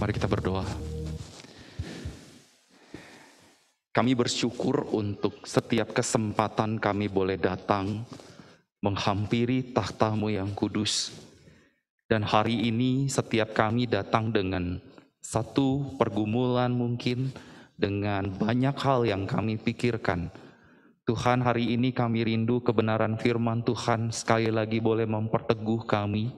Mari kita berdoa. Kami bersyukur untuk setiap kesempatan kami boleh datang menghampiri tahta-Mu yang kudus. Dan hari ini setiap kami datang dengan satu pergumulan mungkin, dengan banyak hal yang kami pikirkan. Tuhan, hari ini kami rindu kebenaran firman Tuhan sekali lagi boleh memperteguh kami,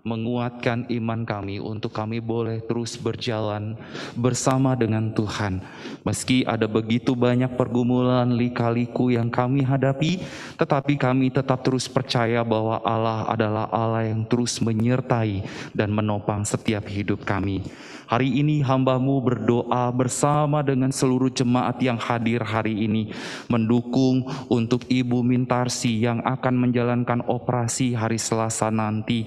menguatkan iman kami untuk kami boleh terus berjalan bersama dengan Tuhan. Meski ada begitu banyak pergumulan lika-liku yang kami hadapi, tetapi kami tetap terus percaya bahwa Allah adalah Allah yang terus menyertai dan menopang setiap hidup kami. Hari ini hamba-Mu berdoa bersama dengan seluruh jemaat yang hadir hari ini, mendukung untuk Ibu Mintarsi yang akan menjalankan operasi hari Selasa nanti.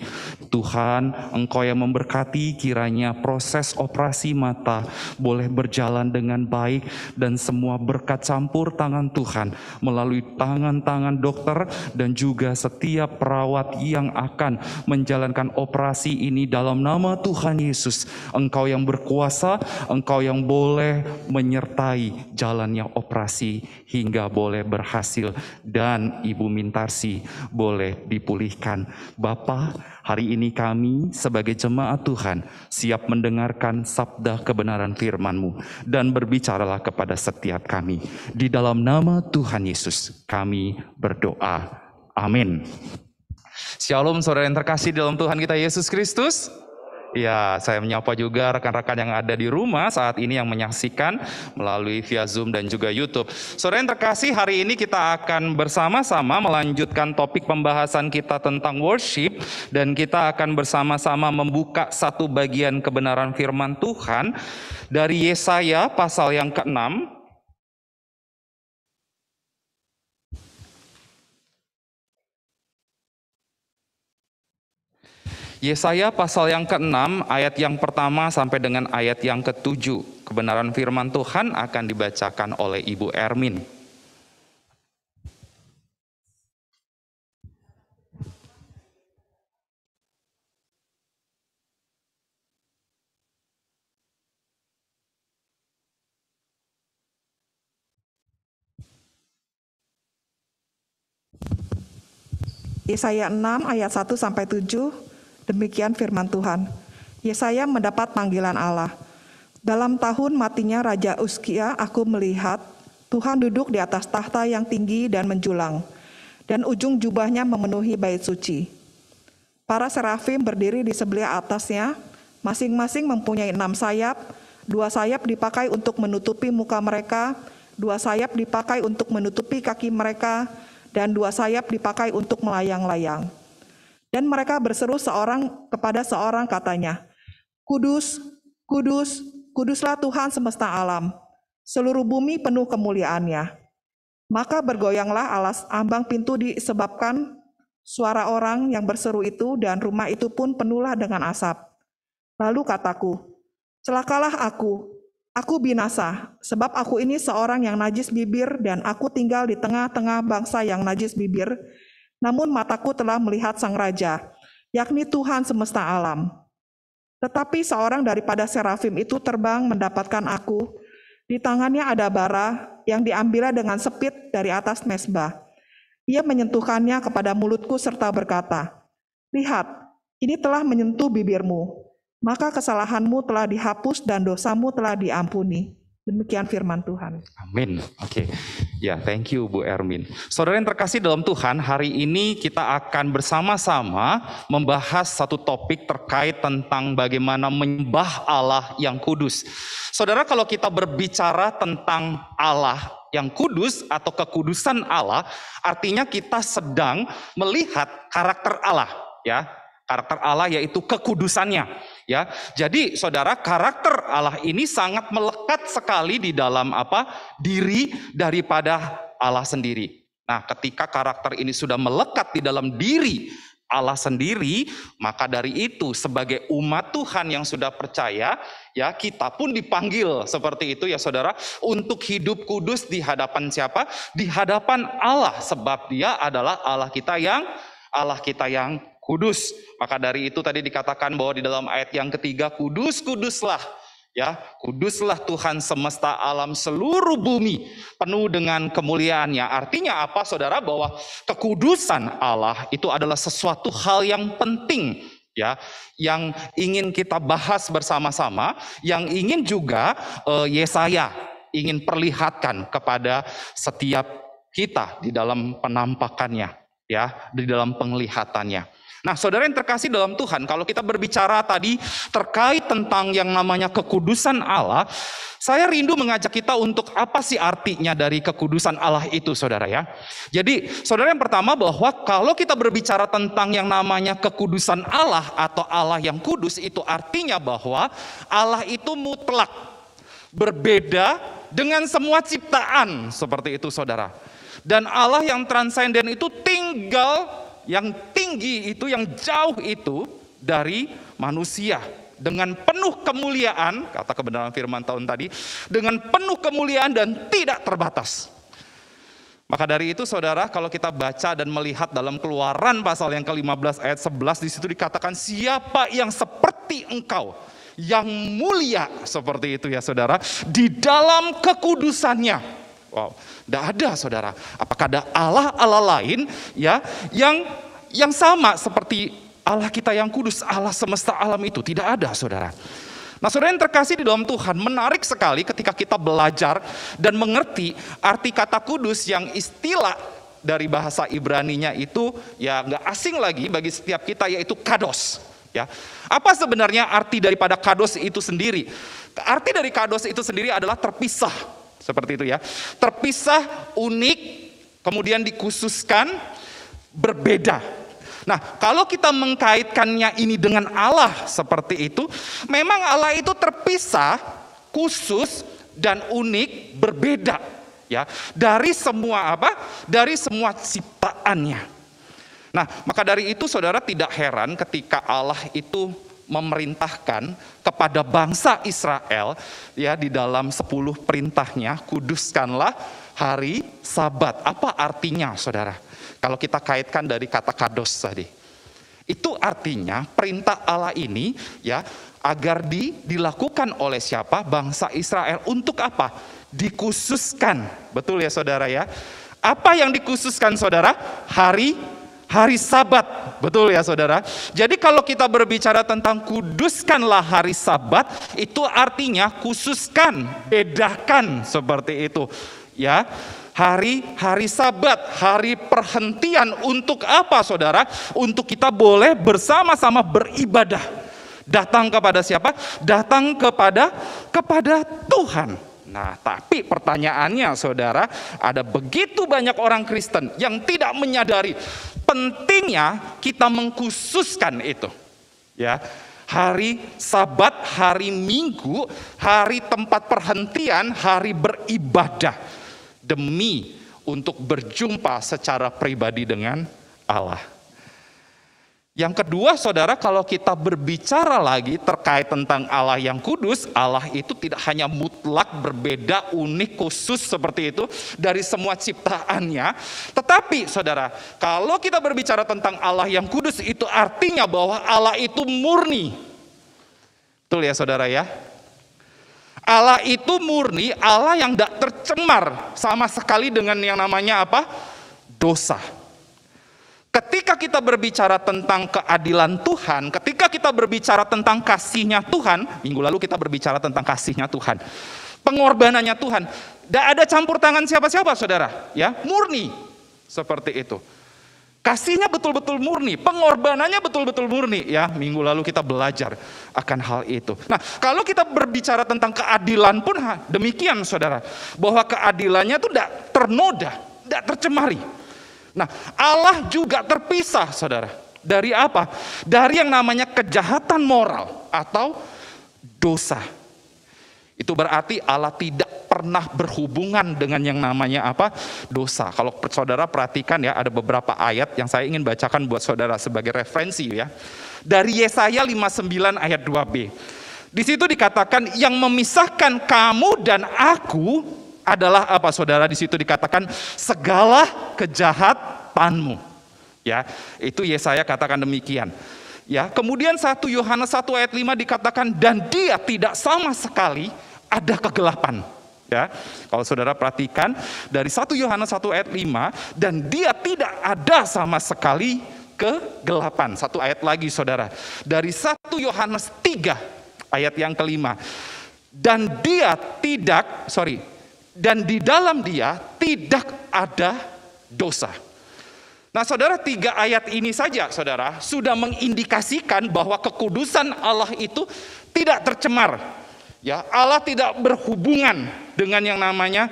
Tuhan, Engkau yang memberkati, kiranya proses operasi mata boleh berjalan dengan baik dan semua berkat campur tangan Tuhan melalui tangan-tangan dokter dan juga setiap perawat yang akan menjalankan operasi ini dalam nama Tuhan Yesus. Engkau yang berkuasa, Engkau yang boleh menyertai jalannya operasi hingga boleh berhasil dan Ibu Mintarsi boleh dipulihkan. Bapa, hari ini kami sebagai jemaat Tuhan siap mendengarkan sabda kebenaran firman-Mu dan berbicaralah kepada setiap kami. Di dalam nama Tuhan Yesus kami berdoa. Amin. Shalom saudara yang terkasih dalam Tuhan kita Yesus Kristus. Ya, saya menyapa juga rekan-rekan yang ada di rumah saat ini yang menyaksikan melalui via Zoom dan juga YouTube. Saudara yang terkasih, hari ini kita akan bersama-sama melanjutkan topik pembahasan kita tentang worship, dan kita akan bersama-sama membuka satu bagian kebenaran firman Tuhan dari Yesaya pasal yang ke-6. Yesaya pasal yang ke-6 ayat yang pertama sampai dengan ayat yang ke-7. Kebenaran firman Tuhan akan dibacakan oleh Ibu Ermin. Yesaya 6 ayat 1 sampai 7. Demikian firman Tuhan. Yesaya mendapat panggilan Allah. Dalam tahun matinya Raja Uzkia, aku melihat Tuhan duduk di atas tahta yang tinggi dan menjulang, dan ujung jubahnya memenuhi bait suci. Para serafim berdiri di sebelah atasnya, masing-masing mempunyai 6 sayap. 2 sayap dipakai untuk menutupi muka mereka, 2 sayap dipakai untuk menutupi kaki mereka, dan 2 sayap dipakai untuk melayang-layang. Dan mereka berseru seorang kepada seorang, katanya, Kudus, kudus, kuduslah Tuhan semesta alam, seluruh bumi penuh kemuliaannya. Maka bergoyanglah alas ambang pintu disebabkan suara orang yang berseru itu, dan rumah itu pun penuhlah dengan asap. Lalu kataku, celakalah aku binasa, sebab aku ini seorang yang najis bibir, dan aku tinggal di tengah-tengah bangsa yang najis bibir. Namun mataku telah melihat Sang Raja, yakni Tuhan semesta alam. Tetapi seorang daripada serafim itu terbang mendapatkan aku. Di tangannya ada bara yang diambilnya dengan sepit dari atas mezbah. Ia menyentuhkannya kepada mulutku serta berkata, lihat, ini telah menyentuh bibirmu, maka kesalahanmu telah dihapus dan dosamu telah diampuni. Demikian firman Tuhan. Amin. Oke. Ya, thank you Bu Ermin. Saudara yang terkasih dalam Tuhan, hari ini kita akan bersama-sama membahas satu topik terkait tentang bagaimana menyembah Allah yang kudus. Saudara, kalau kita berbicara tentang Allah yang kudus atau kekudusan Allah, artinya kita sedang melihat karakter Allah, ya. Karakter Allah yaitu kekudusannya, ya. Jadi saudara, karakter Allah ini sangat melekat sekali di dalam diri daripada Allah sendiri. Nah, ketika karakter ini sudah melekat di dalam diri Allah sendiri, maka dari itu sebagai umat Tuhan yang sudah percaya, ya, kita pun dipanggil seperti itu ya saudara, untuk hidup kudus di hadapan siapa? Di hadapan Allah, sebab Dia adalah Allah kita yang kudus. Maka dari itu tadi dikatakan bahwa di dalam ayat yang ketiga, kudus, kuduslah Ya, kuduslah Tuhan semesta alam seluruh bumi penuh dengan kemuliaannya. Artinya apa saudara? Bahwa kekudusan Allah itu adalah sesuatu hal yang penting, ya, yang ingin kita bahas bersama-sama, yang ingin juga Yesaya ingin perlihatkan kepada setiap kita di dalam penampakannya, ya, di dalam penglihatannya. Nah, saudara yang terkasih dalam Tuhan, kalau kita berbicara tadi terkait tentang yang namanya kekudusan Allah, saya rindu mengajak kita untuk apa sih artinya dari kekudusan Allah itu, saudara ya. Jadi, saudara yang pertama bahwa kalau kita berbicara tentang yang namanya kekudusan Allah atau Allah yang kudus, itu artinya bahwa Allah itu mutlak, berbeda dengan semua ciptaan, seperti itu saudara. Dan Allah yang transenden itu tinggal yang tinggi itu, yang jauh itu dari manusia. Dengan penuh kemuliaan, kata kebenaran firman tahun tadi, dengan penuh kemuliaan dan tidak terbatas. Maka dari itu saudara, kalau kita baca dan melihat dalam Keluaran pasal yang ke-15 ayat 11, di situ dikatakan, siapa yang seperti engkau, yang mulia seperti itu ya saudara, di dalam kekudusannya. Wow, tidak ada saudara. Apakah ada Allah lain ya yang sama seperti Allah kita yang kudus, Allah semesta alam itu? Tidak ada saudara. Nah saudara yang terkasih di dalam Tuhan, menarik sekali ketika kita belajar dan mengerti arti kata kudus yang istilah dari bahasa Ibraninya itu ya nggak asing lagi bagi setiap kita, yaitu kados. Ya, apa sebenarnya arti daripada kados itu sendiri? Arti dari kados itu sendiri adalah terpisah. Seperti itu ya, terpisah, unik, kemudian dikhususkan, berbeda. Nah, kalau kita mengkaitkannya ini dengan Allah seperti itu, memang Allah itu terpisah, khusus, dan unik, berbeda. Ya, dari semua apa? Dari semua ciptaannya. Nah, maka dari itu saudara tidak heran ketika Allah itu memerintahkan kepada bangsa Israel ya di dalam 10 perintahnya, kuduskanlah hari Sabat. Apa artinya saudara? Kalau kita kaitkan dari kata kados tadi, itu artinya perintah Allah ini ya agar dilakukan oleh siapa? Bangsa Israel. Untuk apa? Dikhususkan. Betul ya saudara ya. Apa yang dikhususkan saudara? Hari Sabat, betul ya saudara. Jadi kalau kita berbicara tentang kuduskanlah hari Sabat, itu artinya khususkan, bedakan seperti itu. Ya, hari Sabat, hari perhentian untuk apa saudara? Untuk kita boleh bersama-sama beribadah. Datang kepada siapa? Datang kepada Tuhan. Nah, tapi pertanyaannya saudara, ada begitu banyak orang Kristen yang tidak menyadari pentingnya kita mengkhususkan itu. Ya, hari Sabat, hari Minggu, hari tempat perhentian, hari beribadah demi untuk berjumpa secara pribadi dengan Allah. Yang kedua saudara, kalau kita berbicara lagi terkait tentang Allah yang kudus, Allah itu tidak hanya mutlak, berbeda, unik, khusus seperti itu dari semua ciptaannya. Tetapi saudara, kalau kita berbicara tentang Allah yang kudus, itu artinya bahwa Allah itu murni. Betul ya saudara ya? Allah itu murni, Allah yang tidak tercemar sama sekali dengan yang namanya apa? Dosa. Ketika kita berbicara tentang keadilan Tuhan, ketika kita berbicara tentang kasihnya Tuhan, minggu lalu kita berbicara tentang kasihnya Tuhan, pengorbanannya Tuhan, tidak ada campur tangan siapa-siapa saudara, ya, murni, seperti itu. Kasihnya betul-betul murni, pengorbanannya betul-betul murni, ya, minggu lalu kita belajar akan hal itu. Nah, kalau kita berbicara tentang keadilan pun demikian saudara, bahwa keadilannya itu tidak ternoda, tidak tercemari. Nah, Allah juga terpisah saudara. Dari apa? Dari yang namanya kejahatan moral atau dosa. Itu berarti Allah tidak pernah berhubungan dengan yang namanya apa? Dosa. Kalau saudara perhatikan ya, ada beberapa ayat yang saya ingin bacakan buat saudara sebagai referensi ya. Dari Yesaya 59 ayat 2b. Di situ dikatakan yang memisahkan kamu dan aku adalah apa saudara? Di situ dikatakan segala kejahatanmu. Ya, itu Yesaya katakan demikian. Ya, kemudian 1 Yohanes 1 ayat 5 dikatakan dan dia tidak sama sekali ada kegelapan. Ya, kalau saudara perhatikan dari 1 Yohanes 1 ayat 5 dan dia tidak ada sama sekali kegelapan. Satu ayat lagi saudara. Dari 1 Yohanes 3 ayat yang kelima. Dan di dalam dia tidak ada dosa. Nah saudara, 3 ayat ini saja saudara sudah mengindikasikan bahwa kekudusan Allah itu tidak tercemar. Ya, Allah tidak berhubungan dengan yang namanya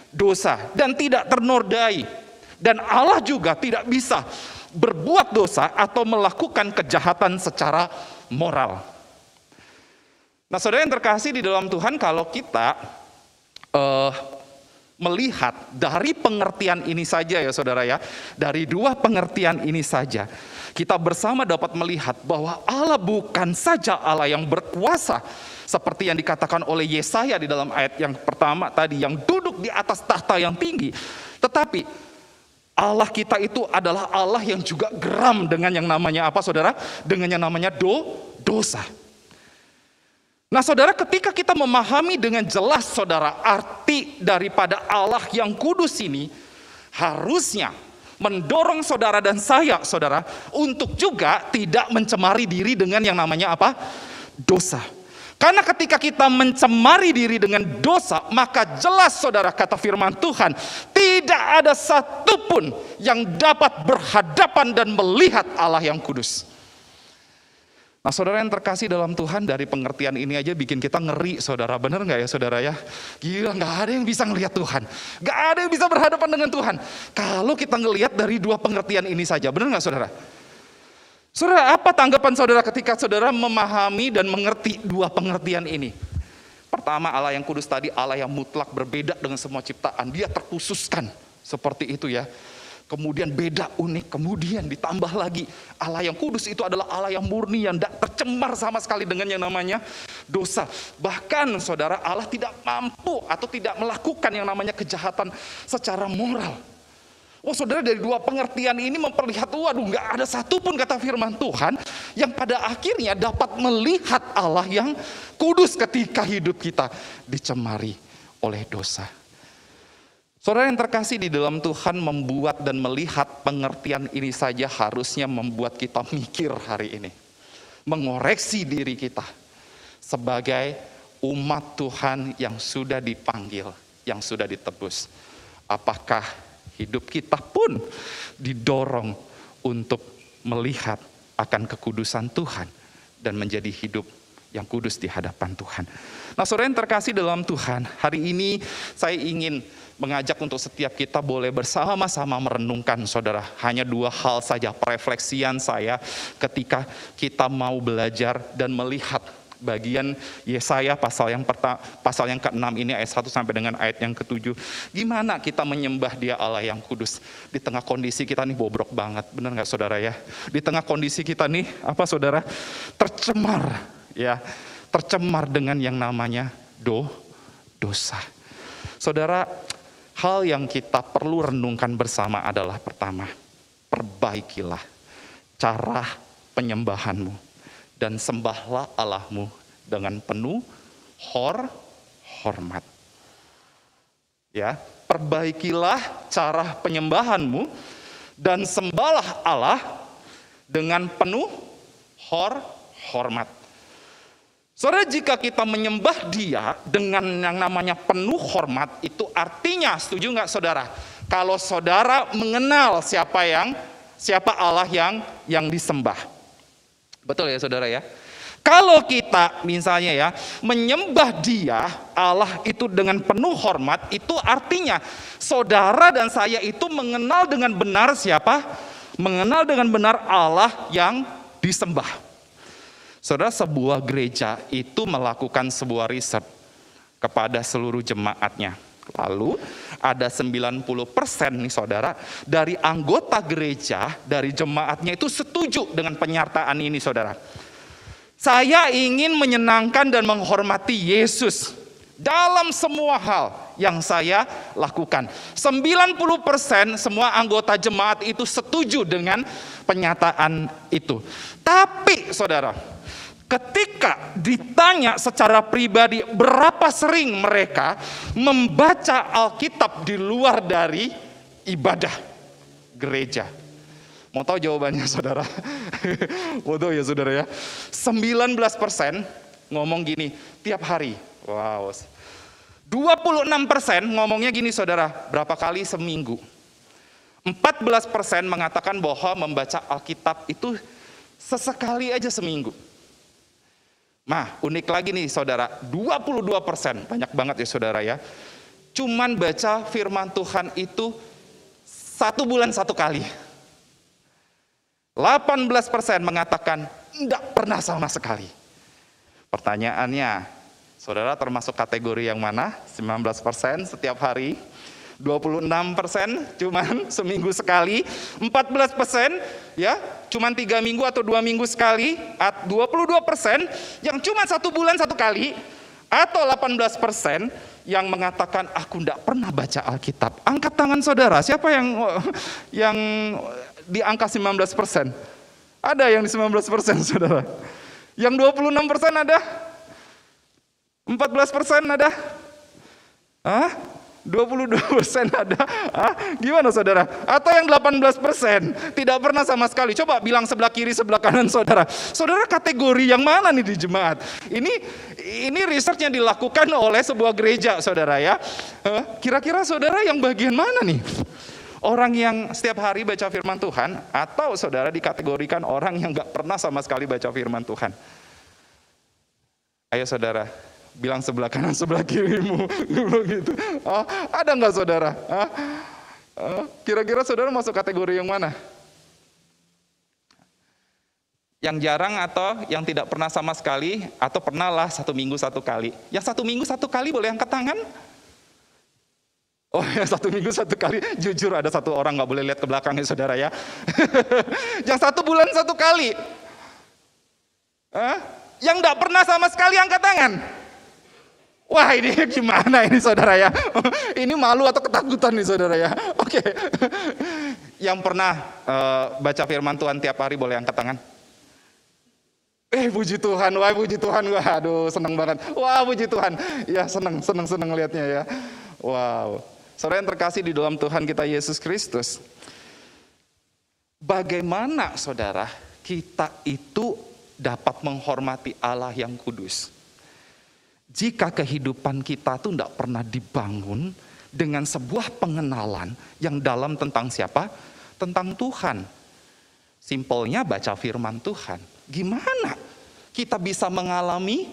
dosa dan tidak ternodai. Dan Allah juga tidak bisa berbuat dosa atau melakukan kejahatan secara moral. Nah saudara yang terkasih di dalam Tuhan, kalau kita melihat dari pengertian ini saja ya saudara ya, dari 2 pengertian ini saja, kita bersama dapat melihat bahwa Allah bukan saja Allah yang berkuasa, seperti yang dikatakan oleh Yesaya di dalam ayat yang pertama tadi, yang duduk di atas tahta yang tinggi, tetapi Allah kita itu adalah Allah yang juga geram dengan yang namanya apa saudara? Dengan yang namanya dosa. Nah saudara, ketika kita memahami dengan jelas saudara arti daripada Allah yang kudus ini, harusnya mendorong saudara dan saya saudara untuk juga tidak mencemari diri dengan yang namanya apa? Dosa. Karena ketika kita mencemari diri dengan dosa, maka jelas saudara kata firman Tuhan, tidak ada satupun yang dapat berhadapan dan melihat Allah yang kudus. Nah saudara yang terkasih dalam Tuhan, dari pengertian ini aja bikin kita ngeri saudara. Benar gak ya saudara ya? Gila, gak ada yang bisa ngelihat Tuhan. Gak ada yang bisa berhadapan dengan Tuhan kalau kita ngelihat dari 2 pengertian ini saja. Benar gak saudara? Saudara, apa tanggapan saudara ketika saudara memahami dan mengerti 2 pengertian ini? Pertama, Allah yang kudus tadi Allah yang mutlak, berbeda dengan semua ciptaan. Dia terkhususkan seperti itu ya. Kemudian beda, unik, kemudian ditambah lagi Allah yang kudus itu adalah Allah yang murni, yang tidak tercemar sama sekali dengan yang namanya dosa. Bahkan saudara, Allah tidak mampu atau tidak melakukan yang namanya kejahatan secara moral. Oh saudara, dari 2 pengertian ini memperlihat, waduh, gak ada satupun kata firman Tuhan yang pada akhirnya dapat melihat Allah yang kudus ketika hidup kita dicemari oleh dosa. Saudara yang terkasih di dalam Tuhan, membuat dan melihat pengertian ini saja harusnya membuat kita mikir hari ini. Mengoreksi diri kita sebagai umat Tuhan yang sudah dipanggil, yang sudah ditebus. Apakah hidup kita pun didorong untuk melihat akan kekudusan Tuhan dan menjadi hidup yang kudus di hadapan Tuhan. Nah saudara yang terkasih dalam Tuhan, hari ini saya ingin mengajak untuk setiap kita boleh bersama-sama merenungkan saudara. Hanya 2 hal saja perefleksian saya ketika kita mau belajar dan melihat bagian Yesaya pasal yang ke-6 ini ayat 1 sampai dengan ayat yang ke-7. Gimana kita menyembah Dia Allah yang kudus di tengah kondisi kita nih bobrok banget, benar nggak saudara ya? Di tengah kondisi kita nih apa saudara? Tercemar ya, tercemar dengan yang namanya dosa. Saudara, hal yang kita perlu renungkan bersama adalah pertama, perbaikilah cara penyembahanmu dan sembahlah Allahmu dengan penuh hormat. Ya, perbaikilah cara penyembahanmu dan sembahlah Allah dengan penuh hormat. Saudara, jika kita menyembah Dia dengan yang namanya penuh hormat, itu artinya, setuju nggak saudara? Kalau saudara mengenal siapa Allah yang disembah. Betul ya saudara ya? Kalau kita misalnya ya menyembah Dia, Allah itu dengan penuh hormat, itu artinya saudara dan saya itu mengenal dengan benar siapa? Mengenal dengan benar Allah yang disembah. Saudara, sebuah gereja itu melakukan sebuah riset kepada seluruh jemaatnya. Lalu ada 90% nih saudara, dari anggota gereja, dari jemaatnya itu setuju dengan pernyataan ini saudara. Saya ingin menyenangkan dan menghormati Yesus dalam semua hal. yang saya lakukan. 90% semua anggota jemaat itu setuju dengan pernyataan itu. Tapi saudara, ketika ditanya secara pribadi berapa sering mereka membaca Alkitab di luar dari ibadah gereja. Mau tahu jawabannya saudara? Mau tahu ya saudara ya? 19% ngomong gini, tiap hari. Wow. 26% ngomongnya gini saudara, berapa kali seminggu. 14% mengatakan bahwa membaca Alkitab itu sesekali aja seminggu. Nah, unik lagi nih saudara, 22%, banyak banget ya saudara ya. Cuman baca firman Tuhan itu 1 bulan 1 kali. 18% mengatakan tidak pernah sama sekali. Pertanyaannya, saudara termasuk kategori yang mana? 19% setiap hari, 26% cuman seminggu sekali, 14% ya cuman 3 minggu atau 2 minggu sekali, 22% yang cuma 1 bulan 1 kali, atau 18% yang mengatakan aku tidak pernah baca Alkitab. Angkat tangan saudara, siapa yang di angka 19%? Ada yang di 19% saudara. Yang 26% ada? 14% ada? 22% ada? Gimana saudara? Atau yang 18% tidak pernah sama sekali? Coba bilang sebelah kiri, sebelah kanan saudara. Saudara kategori yang mana nih di jemaat? Ini research yang dilakukan oleh sebuah gereja saudara ya. Kira-kira saudara yang bagian mana nih? Orang yang setiap hari baca firman Tuhan, atau saudara dikategorikan orang yang gak pernah sama sekali baca firman Tuhan? Ayo saudara, bilang sebelah kanan, sebelah kirimu. Gitu. Ada gak saudara? Kira-kira saudara masuk kategori yang mana? Yang jarang atau yang tidak pernah sama sekali, atau pernah lah 1 minggu 1 kali? Yang 1 minggu 1 kali boleh angkat tangan? Oh ya, 1 minggu 1 kali, jujur ada 1 orang gak boleh lihat ke belakangnya saudara ya. Yang 1 bulan 1 kali. Yang gak pernah sama sekali angkat tangan. Wah ini gimana ini saudara ya. Ini malu atau ketakutan nih saudara ya. Oke. Yang pernah baca firman Tuhan tiap hari boleh angkat tangan. Puji Tuhan, wah puji Tuhan, wah aduh senang banget. Wah puji Tuhan, ya senang lihatnya ya. Wow. Saudara yang terkasih di dalam Tuhan kita Yesus Kristus, bagaimana saudara kita itu dapat menghormati Allah yang kudus jika kehidupan kita tuh tidak pernah dibangun dengan sebuah pengenalan yang dalam tentang siapa? Tentang Tuhan. Simpelnya baca firman Tuhan. Gimana kita bisa mengalami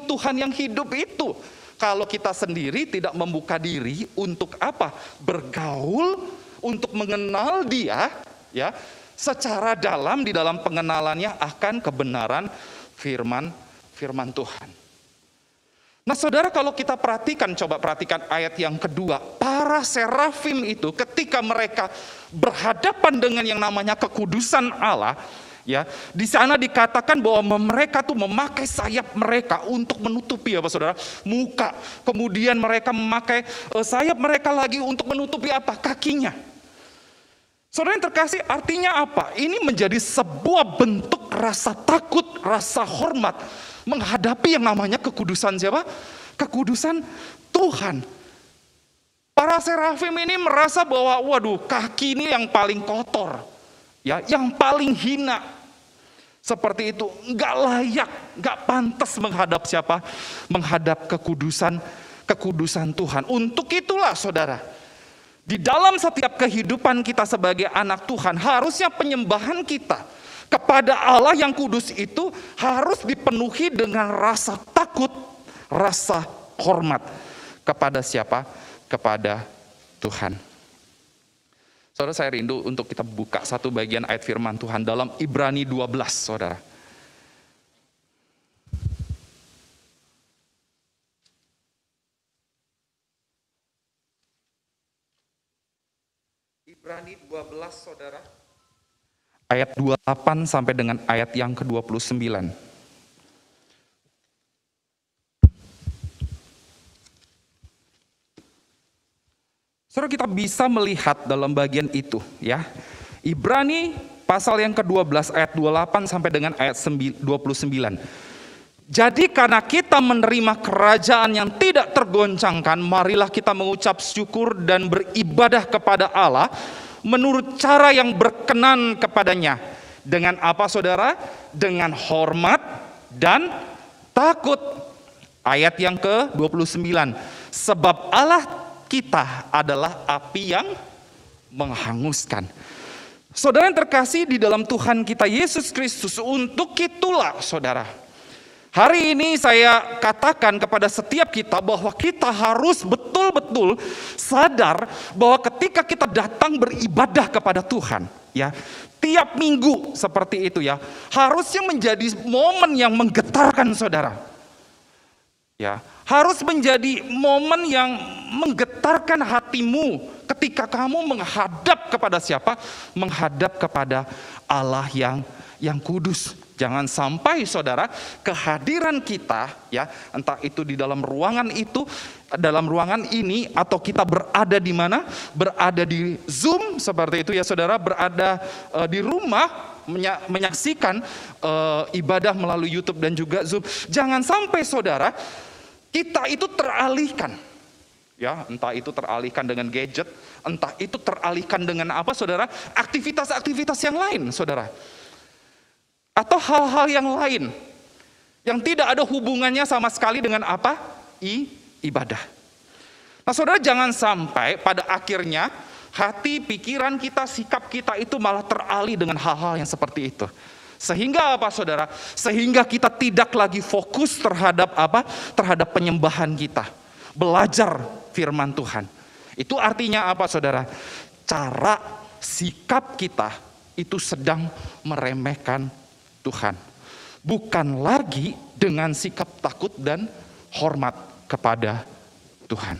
Tuhan yang hidup itu? Kalau kita sendiri tidak membuka diri untuk apa? Bergaul, untuk mengenal Dia, ya, secara dalam di dalam pengenalannya akan kebenaran firman Tuhan. Nah, saudara, kalau kita perhatikan, coba perhatikan ayat yang kedua. Para serafim itu ketika mereka berhadapan dengan yang namanya kekudusan Allah, ya, di sana dikatakan bahwa mereka tuh memakai sayap mereka untuk menutupi apa saudara? Muka. Kemudian mereka memakai sayap mereka lagi untuk menutupi apa? Kakinya. Saudara yang terkasih, artinya apa? Ini menjadi sebuah bentuk rasa takut, rasa hormat menghadapi yang namanya kekudusan siapa? Kekudusan Tuhan. Para serafim ini merasa bahwa waduh, kaki ini yang paling kotor. Ya, yang paling hina. Seperti itu, enggak layak, enggak pantas menghadap siapa? Menghadap kekudusan Tuhan. Untuk itulah saudara, di dalam setiap kehidupan kita sebagai anak Tuhan, harusnya penyembahan kita kepada Allah yang kudus itu harus dipenuhi dengan rasa takut, rasa hormat. Kepada siapa? Kepada Tuhan. Saudara, saya rindu untuk kita buka satu bagian ayat firman Tuhan dalam Ibrani 12, saudara. Ibrani 12, saudara. Ayat 28 sampai dengan ayat yang ke-29. Saudara, kita bisa melihat dalam bagian itu ya. Ibrani pasal yang ke-12 ayat 28 sampai dengan ayat 29. Jadi karena kita menerima kerajaan yang tidak tergoncangkan, marilah kita mengucap syukur dan beribadah kepada Allah menurut cara yang berkenan kepadanya. Dengan apa saudara? Dengan hormat dan takut. Ayat yang ke-29. Sebab Allah kita adalah api yang menghanguskan. Saudara yang terkasih di dalam Tuhan kita Yesus Kristus, untuk itulah saudara, hari ini saya katakan kepada setiap kita bahwa kita harus betul-betul sadar bahwa ketika kita datang beribadah kepada Tuhan, ya, tiap minggu seperti itu ya, harusnya menjadi momen yang menggetarkan saudara. Ya, harus menjadi momen yang menggetarkan hatimu ketika kamu menghadap kepada siapa? Menghadap kepada Allah yang kudus. Jangan sampai saudara, kehadiran kita ya, entah itu di dalam ruangan itu, dalam ruangan ini, atau kita berada di mana? Berada di Zoom seperti itu ya saudara, berada di rumah menyaksikan ibadah melalui YouTube dan juga Zoom. Jangan sampai saudara, kita itu teralihkan. Ya, entah itu teralihkan dengan gadget, entah itu teralihkan dengan apa saudara? Aktivitas-aktivitas yang lain saudara. Atau hal-hal yang lain yang tidak ada hubungannya sama sekali dengan apa? Ibadah. Nah saudara, jangan sampai pada akhirnya hati, pikiran kita, sikap kita itu malah teralih dengan hal-hal yang seperti itu. Sehingga apa saudara? Sehingga kita tidak lagi fokus terhadap apa? Terhadap penyembahan kita. Belajar firman Tuhan. Itu artinya apa saudara? Cara sikap kita itu sedang meremehkan Tuhan. Bukan lagi dengan sikap takut dan hormat kepada Tuhan.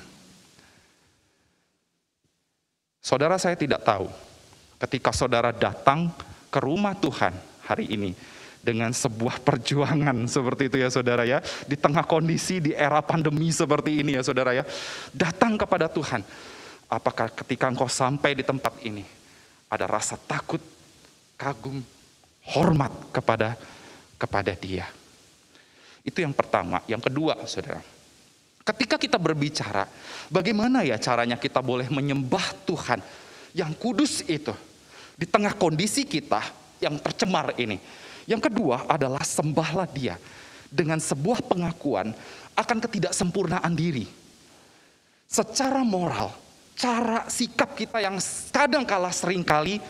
Saudara, saya tidak tahu ketika saudara datang ke rumah Tuhan hari ini dengan sebuah perjuangan seperti itu ya saudara ya, di tengah kondisi di era pandemi seperti ini ya saudara ya, datang kepada Tuhan. Apakah ketika engkau sampai di tempat ini ada rasa takut, kagum, hormat kepada Dia? Itu yang pertama. Yang kedua saudara, ketika kita berbicara bagaimana ya caranya kita boleh menyembah Tuhan yang kudus itu di tengah kondisi kita yang tercemar ini. Yang kedua adalah sembahlah Dia dengan sebuah pengakuan akan ketidaksempurnaan diri. Secara moral, cara sikap kita yang kadangkala seringkali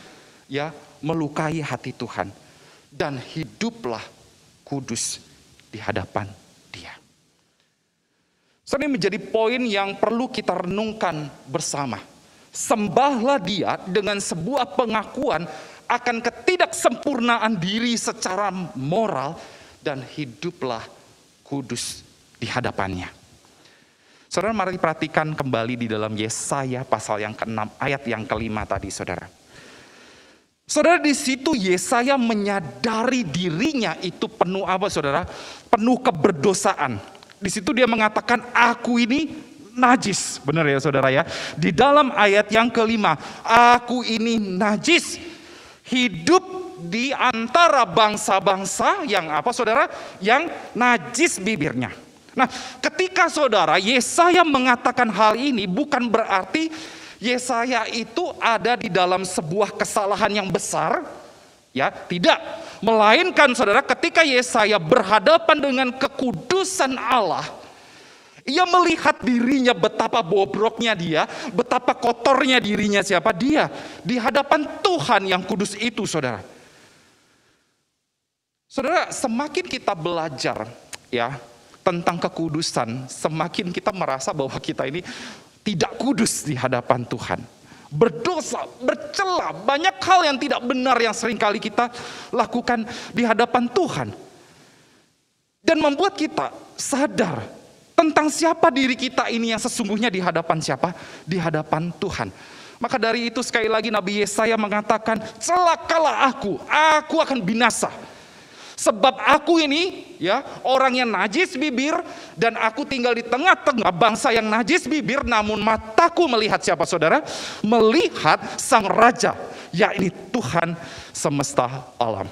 ya melukai hati Tuhan, dan hiduplah kudus di hadapan Dia. Ini menjadi poin yang perlu kita renungkan bersama. Sembahlah Dia dengan sebuah pengakuan akan ketidaksempurnaan diri secara moral, dan hiduplah kudus di hadapannya. Saudara, mari perhatikan kembali di dalam Yesaya pasal yang ke-6 ayat yang ke-5 tadi saudara. Saudara, di situ Yesaya menyadari dirinya itu penuh apa saudara? Penuh keberdosaan. Di situ dia mengatakan, aku ini najis. Benar ya saudara ya? Di dalam ayat yang ke-5, aku ini najis. Hidup di antara bangsa-bangsa yang apa saudara? Yang najis bibirnya. Nah, ketika saudara Yesaya mengatakan hal ini, bukan berarti Yesaya itu ada di dalam sebuah kesalahan yang besar, ya, tidak. Melainkan saudara, ketika Yesaya berhadapan dengan kekudusan Allah, ia melihat dirinya betapa bobroknya dia, betapa kotornya dirinya siapa? Dia di hadapan Tuhan yang kudus itu saudara. Saudara, semakin kita belajar ya tentang kekudusan, semakin kita merasa bahwa kita ini tidak kudus di hadapan Tuhan. Berdosa, bercela, banyak hal yang tidak benar yang seringkali kita lakukan di hadapan Tuhan. Dan membuat kita sadar tentang siapa diri kita ini yang sesungguhnya di hadapan siapa? Di hadapan Tuhan. Maka dari itu sekali lagi Nabi Yesaya mengatakan, celakalah aku akan binasa. Sebab aku ini ya orang yang najis bibir, dan aku tinggal di tengah-tengah bangsa yang najis bibir, namun mataku melihat siapa saudara? Melihat Sang Raja, yakni Tuhan semesta alam.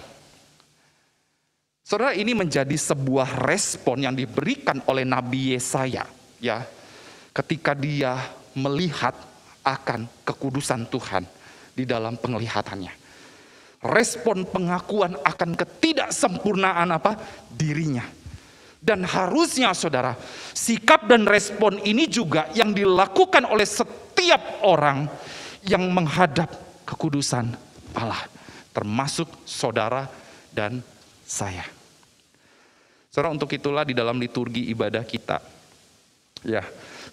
Saudara, ini menjadi sebuah respon yang diberikan oleh Nabi Yesaya ya, ketika dia melihat akan kekudusan Tuhan di dalam penglihatannya. Respon pengakuan akan ketidaksempurnaan dirinya. Dan harusnya saudara, sikap dan respon ini juga yang dilakukan oleh setiap orang yang menghadap kekudusan Allah, termasuk saudara dan saya. Saudara, untuk itulah di dalam liturgi ibadah kita, ya,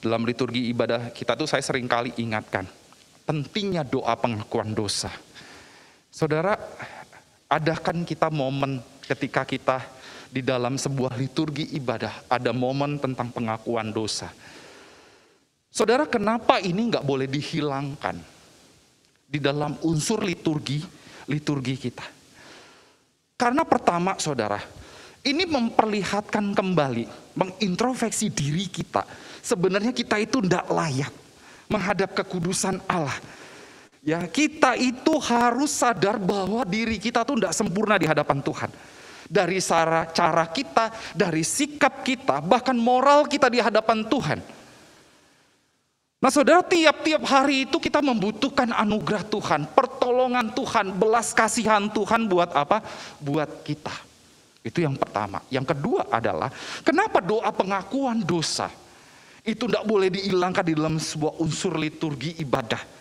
dalam liturgi ibadah kita tuh saya seringkali ingatkan pentingnya doa pengakuan dosa. Saudara, adakan kita momen ketika kita di dalam sebuah liturgi ibadah ada momen tentang pengakuan dosa? Saudara, kenapa ini nggak boleh dihilangkan di dalam unsur liturgi kita? Karena pertama saudara, ini memperlihatkan kembali, mengintrospeksi diri kita. Sebenarnya kita itu tidak layak menghadap kekudusan Allah. Ya, kita itu harus sadar bahwa diri kita tuh tidak sempurna di hadapan Tuhan. Dari cara kita, dari sikap kita, bahkan moral kita di hadapan Tuhan. Nah saudara, tiap-tiap hari itu kita membutuhkan anugerah Tuhan, pertolongan Tuhan, belas kasihan Tuhan buat apa? Buat kita. Itu yang pertama. Yang kedua adalah, kenapa doa pengakuan dosa itu tidak boleh dihilangkan di dalam sebuah unsur liturgi ibadah?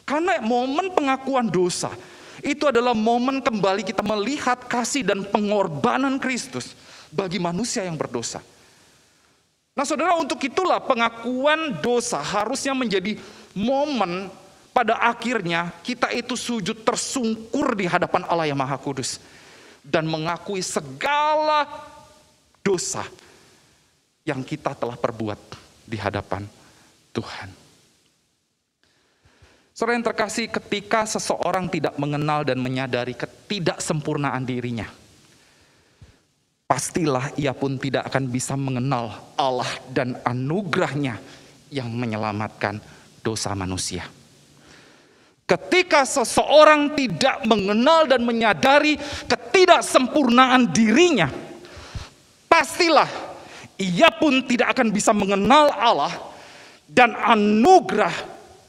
Karena momen pengakuan dosa itu adalah momen kembali kita melihat kasih dan pengorbanan Kristus bagi manusia yang berdosa. Nah saudara, untuk itulah pengakuan dosa harusnya menjadi momen pada akhirnya kita itu sujud tersungkur di hadapan Allah yang Maha Kudus dan mengakui segala dosa yang kita telah perbuat di hadapan Tuhan. Saudara yang terkasih, ketika seseorang tidak mengenal dan menyadari ketidaksempurnaan dirinya, pastilah ia pun tidak akan bisa mengenal Allah dan anugerahnya yang menyelamatkan dosa manusia. Ketika seseorang tidak mengenal dan menyadari ketidaksempurnaan dirinya, pastilah ia pun tidak akan bisa mengenal Allah dan anugerah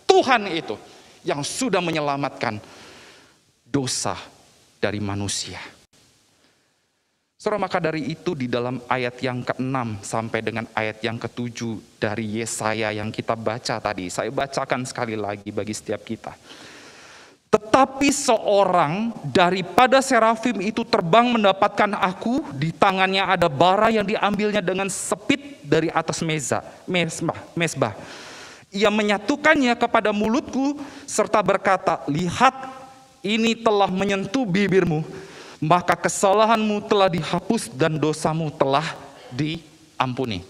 Tuhan itu yang sudah menyelamatkan dosa dari manusia. Saudara, maka dari itu di dalam ayat yang ke-6 sampai dengan ayat yang ke-7 dari Yesaya yang kita baca tadi, saya bacakan sekali lagi bagi setiap kita. Tetapi seorang daripada serafim itu terbang mendapatkan aku, di tangannya ada bara yang diambilnya dengan sepit dari atas mezbah. Ia menyatukannya kepada mulutku serta berkata, lihat, ini telah menyentuh bibirmu, maka kesalahanmu telah dihapus dan dosamu telah diampuni.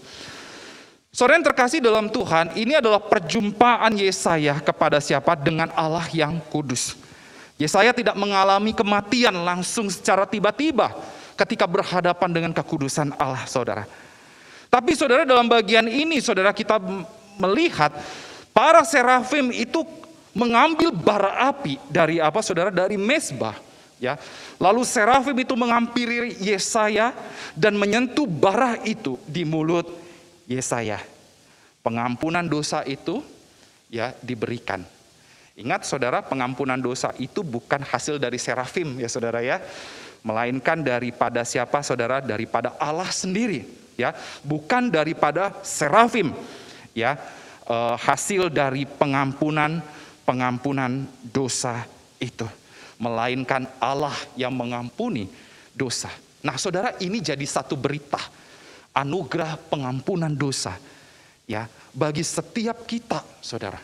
Saudara yang terkasih dalam Tuhan, ini adalah perjumpaan Yesaya kepada siapa? Dengan Allah yang kudus. Yesaya tidak mengalami kematian langsung secara tiba-tiba ketika berhadapan dengan kekudusan Allah, saudara. Tapi saudara, dalam bagian ini saudara, kita melihat para serafim itu mengambil bara api dari apa saudara? Dari mezbah, ya. Lalu serafim itu menghampiri Yesaya dan menyentuh bara itu di mulut Yesaya. Pengampunan dosa itu ya diberikan. Ingat saudara, pengampunan dosa itu bukan hasil dari serafim ya saudara ya, melainkan daripada siapa saudara? Daripada Allah sendiri, ya. Bukan daripada serafim. Ya, hasil dari pengampunan dosa itu, melainkan Allah yang mengampuni dosa. Nah saudara, ini jadi satu berita anugerah pengampunan dosa ya bagi setiap kita, saudara.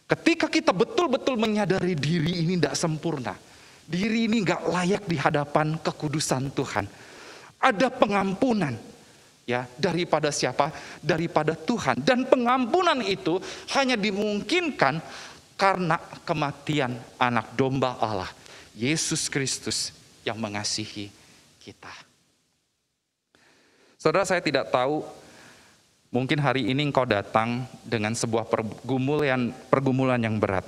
Ketika kita betul-betul menyadari diri ini tidak sempurna, diri ini nggak layak di hadapan kekudusan Tuhan, ada pengampunan ya daripada siapa? Daripada Tuhan. Dan pengampunan itu hanya dimungkinkan karena kematian anak domba Allah, Yesus Kristus yang mengasihi kita. Saudara, saya tidak tahu, mungkin hari ini engkau datang dengan sebuah pergumulan yang berat.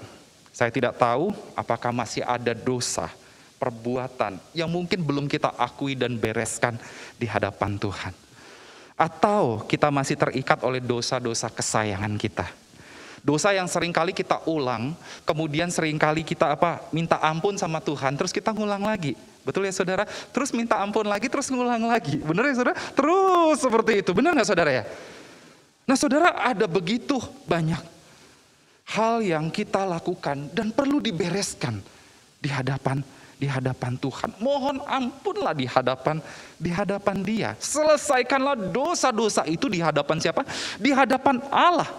Saya tidak tahu apakah masih ada dosa, perbuatan yang mungkin belum kita akui dan bereskan di hadapan Tuhan. Atau kita masih terikat oleh dosa-dosa kesayangan kita. Dosa yang seringkali kita ulang, kemudian seringkali kita minta ampun sama Tuhan, terus kita ngulang lagi. Betul ya saudara? Terus minta ampun lagi, terus ngulang lagi. Benar ya saudara? Terus seperti itu. Benar gak saudara ya? Nah saudara, ada begitu banyak hal yang kita lakukan dan perlu dibereskan di hadapan Tuhan. Mohon ampunlah di hadapan Dia. Selesaikanlah dosa-dosa itu di hadapan siapa? Di hadapan Allah.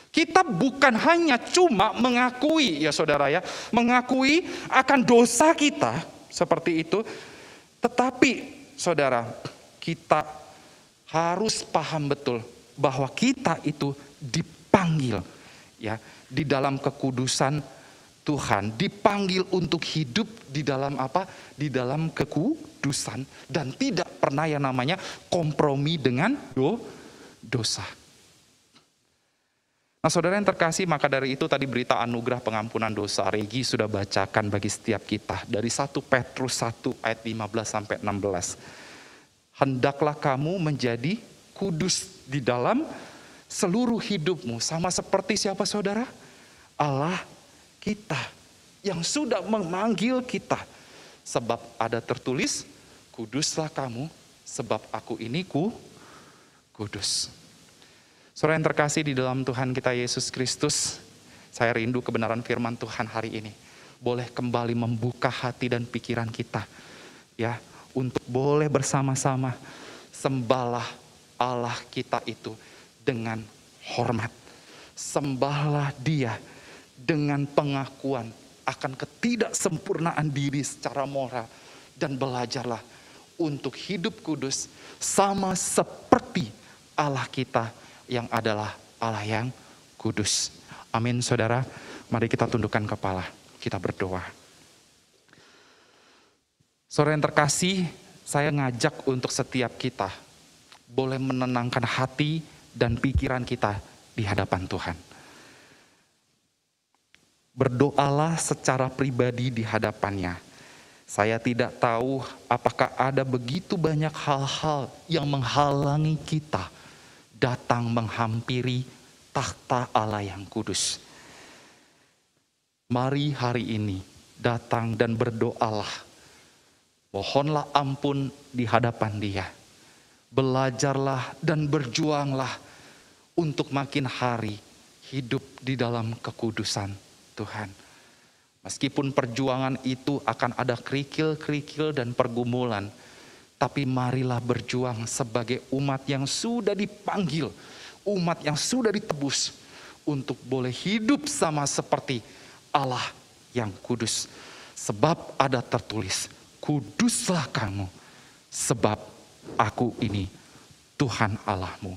Kita bukan hanya cuma mengakui ya saudara ya, mengakui akan dosa kita seperti itu, tetapi saudara, kita harus paham betul bahwa kita itu dipanggil ya di dalam kekudusan Tuhan, dipanggil untuk hidup di dalam Di dalam kekudusan dan tidak pernah yang namanya kompromi dengan dosa. Nah saudara yang terkasih, maka dari itu tadi berita anugerah pengampunan dosa Regi sudah bacakan bagi setiap kita dari 1 Petrus 1 ayat 15 sampai 16. Hendaklah kamu menjadi kudus di dalam seluruh hidupmu, sama seperti siapa saudara? Allah kita yang sudah memanggil kita. Sebab ada tertulis, kuduslah kamu sebab aku ini kudus. Saudara yang terkasih di dalam Tuhan kita Yesus Kristus, saya rindu kebenaran firman Tuhan hari ini boleh kembali membuka hati dan pikiran kita ya, untuk boleh bersama-sama sembahlah Allah kita itu dengan hormat. Sembahlah Dia dengan pengakuan akan ketidaksempurnaan diri secara moral, dan belajarlah untuk hidup kudus sama seperti Allah kita yang adalah Allah yang kudus. Amin saudara, mari kita tundukkan kepala, kita berdoa. Saudara yang terkasih, saya ngajak untuk setiap kita boleh menenangkan hati dan pikiran kita di hadapan Tuhan. Berdoalah secara pribadi di hadapannya. Saya tidak tahu apakah ada begitu banyak hal-hal yang menghalangi kita datang menghampiri takhta Allah yang kudus. Mari hari ini datang dan berdoalah. Mohonlah ampun di hadapan Dia. Belajarlah dan berjuanglah untuk makin hari hidup di dalam kekudusan Tuhan. Meskipun perjuangan itu akan ada kerikil-kerikil dan pergumulan, tapi marilah berjuang sebagai umat yang sudah dipanggil, umat yang sudah ditebus untuk boleh hidup sama seperti Allah yang kudus. Sebab ada tertulis, kuduslah kamu, sebab aku ini Tuhan Allahmu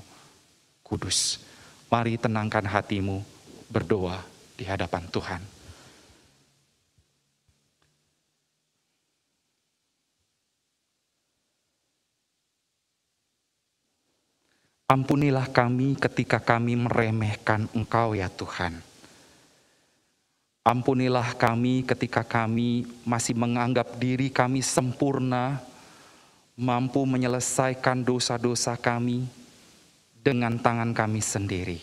kudus. Mari tenangkan hatimu, berdoa di hadapan Tuhan. Ampunilah kami ketika kami meremehkan Engkau ya Tuhan. Ampunilah kami ketika kami masih menganggap diri kami sempurna, mampu menyelesaikan dosa-dosa kami dengan tangan kami sendiri.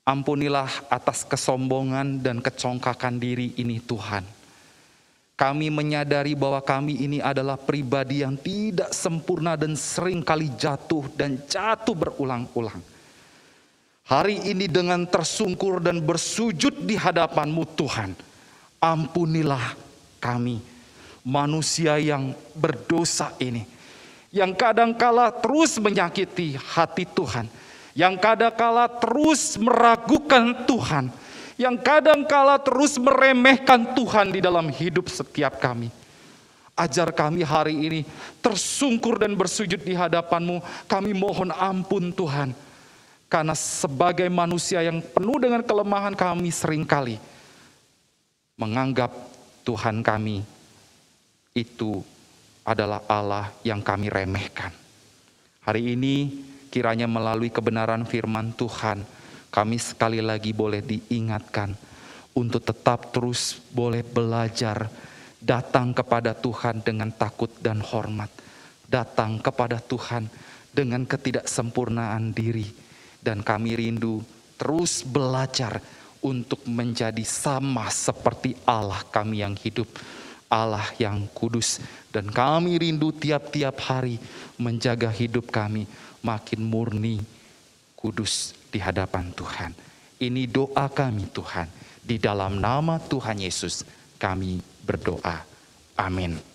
Ampunilah atas kesombongan dan kecongkakan diri ini Tuhan. Kami menyadari bahwa kami ini adalah pribadi yang tidak sempurna dan seringkali jatuh dan jatuh berulang-ulang. Hari ini dengan tersungkur dan bersujud di hadapan-Mu Tuhan, ampunilah kami, manusia yang berdosa ini, yang kadangkala terus menyakiti hati Tuhan, yang kadangkala terus meragukan Tuhan, yang kadangkala terus meremehkan Tuhan di dalam hidup setiap kami. Ajar kami hari ini tersungkur dan bersujud di hadapan-Mu. Kami mohon ampun Tuhan, karena sebagai manusia yang penuh dengan kelemahan kami seringkali menganggap Tuhan kami itu adalah Allah yang kami remehkan. Hari ini kiranya melalui kebenaran firman Tuhan, kami sekali lagi boleh diingatkan untuk tetap terus boleh belajar, datang kepada Tuhan dengan takut dan hormat, datang kepada Tuhan dengan ketidaksempurnaan diri. Dan kami rindu terus belajar untuk menjadi sama seperti Allah kami yang hidup, Allah yang kudus. Dan kami rindu tiap-tiap hari menjaga hidup kami makin murni, kudus di hadapan Tuhan. Ini doa kami Tuhan. Di dalam nama Tuhan Yesus kami berdoa. Amin.